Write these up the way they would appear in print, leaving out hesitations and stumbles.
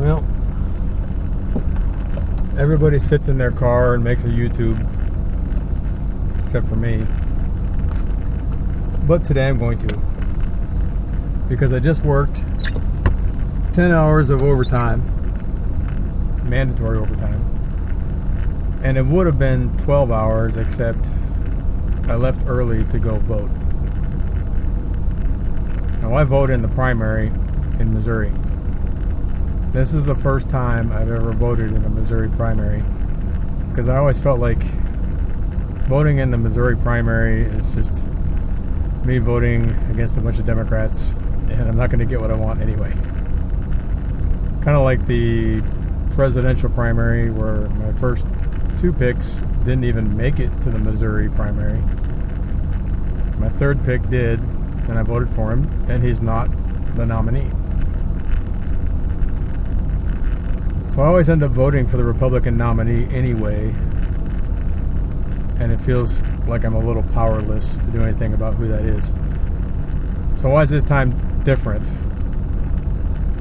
Well, everybody sits in their car and makes a YouTube, except for me. But today I'm going to, because I just worked 10 hours of overtime, mandatory overtime, and it would have been 12 hours except I left early to go vote. Now I vote in the primary in Missouri. This is the first time I've ever voted in a Missouri primary, because I always felt like voting in the Missouri primary is just me voting against a bunch of Democrats, and I'm not going to get what I want anyway. Kind of like the presidential primary, where my first two picks didn't even make it to the Missouri primary. My third pick did, and I voted for him, and he's not the nominee. So I always end up voting for the Republican nominee anyway, and it feels like I'm a little powerless to do anything about who that is. So why is this time different?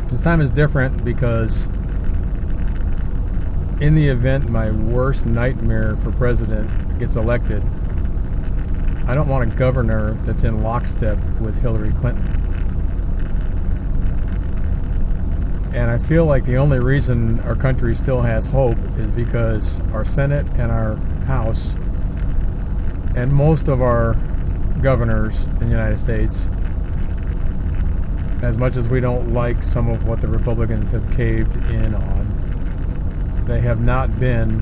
This time is different because in the event my worst nightmare for president gets elected, I don't want a governor that's in lockstep with Hillary Clinton. And I feel like the only reason our country still has hope is because our Senate and our House and most of our governors in the United States, as much as we don't like some of what the Republicans have caved in on, they have not been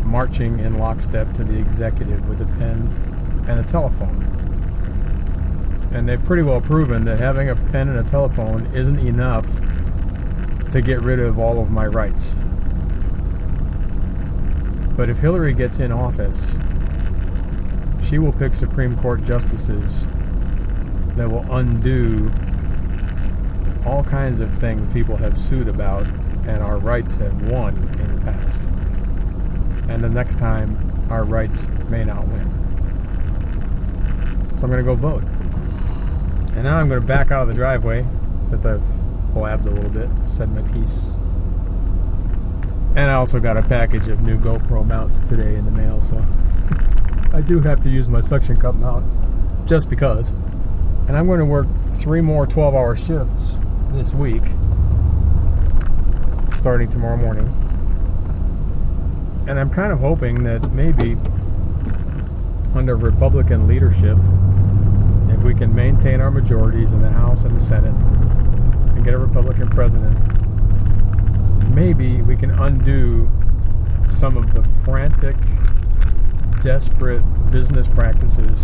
marching in lockstep to the executive with a pen and a telephone. And they've pretty well proven that having a pen and a telephone isn't enough to get rid of all of my rights. But if Hillary gets in office, she will pick Supreme Court justices that will undo all kinds of things people have sued about and our rights have won in the past. And the next time, our rights may not win. So I'm going to go vote. And now I'm going to back out of the driveway since I've blabbed a little bit, said my piece. And I also got a package of new GoPro mounts today in the mail, so I do have to use my suction cup mount just because. And I'm going to work 3 more 12-hour shifts this week, starting tomorrow morning. And I'm kind of hoping that maybe under Republican leadership, if we can maintain our majorities in the House and the Senate and get a Republican president, maybe we can undo some of the frantic, desperate business practices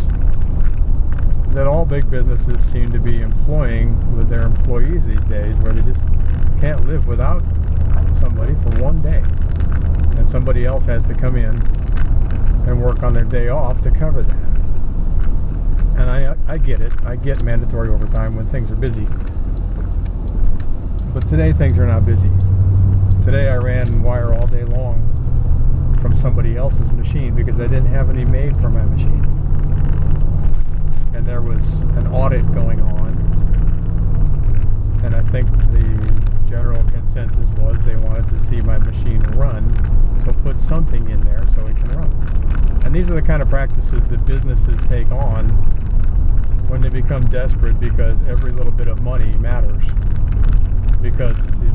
that all big businesses seem to be employing with their employees these days, where they just can't live without somebody for one day, and somebody else has to come in and work on their day off to cover that. And I get it. I get mandatory overtime when things are busy. But today things are not busy. Today I ran wire all day long from somebody else's machine because I didn't have any made for my machine. And there was an audit going on, and I think the general consensus was they wanted to see my machine run, so put something in there so it can run. And these are the kind of practices that businesses take on when they become desperate, because every little bit of money matters. Because the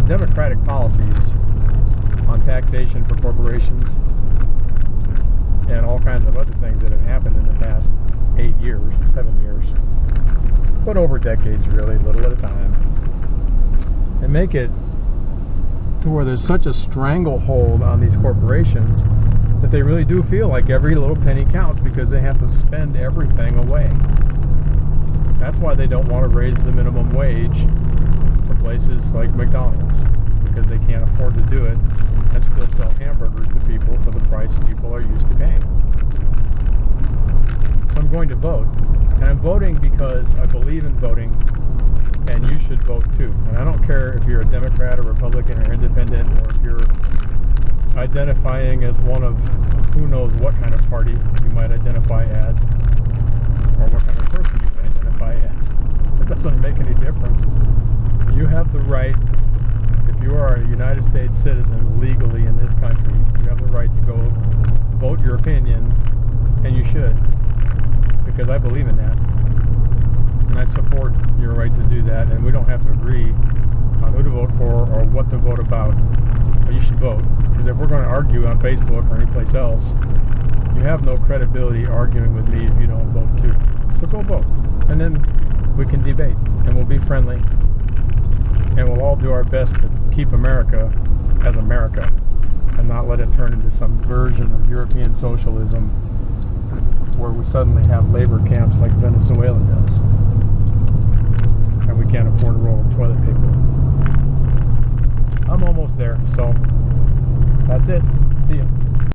Democratic policies on taxation for corporations and all kinds of other things that have happened in the past 8 years, 7 years, but over decades, really, little at a time, and make it to where there's such a stranglehold on these corporations that they really do feel like every little penny counts, because they have to spend everything away. That's why they don't want to raise the minimum wage for places like McDonald's, because they can't afford to do it and still sell hamburgers to people for the price people are used to paying. So I'm going to vote, and I'm voting because I believe in voting, and you should vote too. And I don't care if you're a Democrat or Republican or independent, or if you're identifying as one of who knows what kind of party you might identify as, or what kind of person you might identify as. It doesn't make any difference. You have the right, if you are a United States citizen legally in this country, you have the right to go vote your opinion, and you should, because I believe in that. And I support your right to do that, and we don't have to agree on who to vote for or what to vote about, but you should vote. Because if we're going to argue on Facebook or anyplace else, you have no credibility arguing with me if you don't vote too. So go vote, and then we can debate, and we'll be friendly, and we'll all do our best to keep America as America and not let it turn into some version of European socialism where we suddenly have labor camps like Venezuela does and we can't afford a roll of toilet paper. I'm almost there, so that's it. See ya.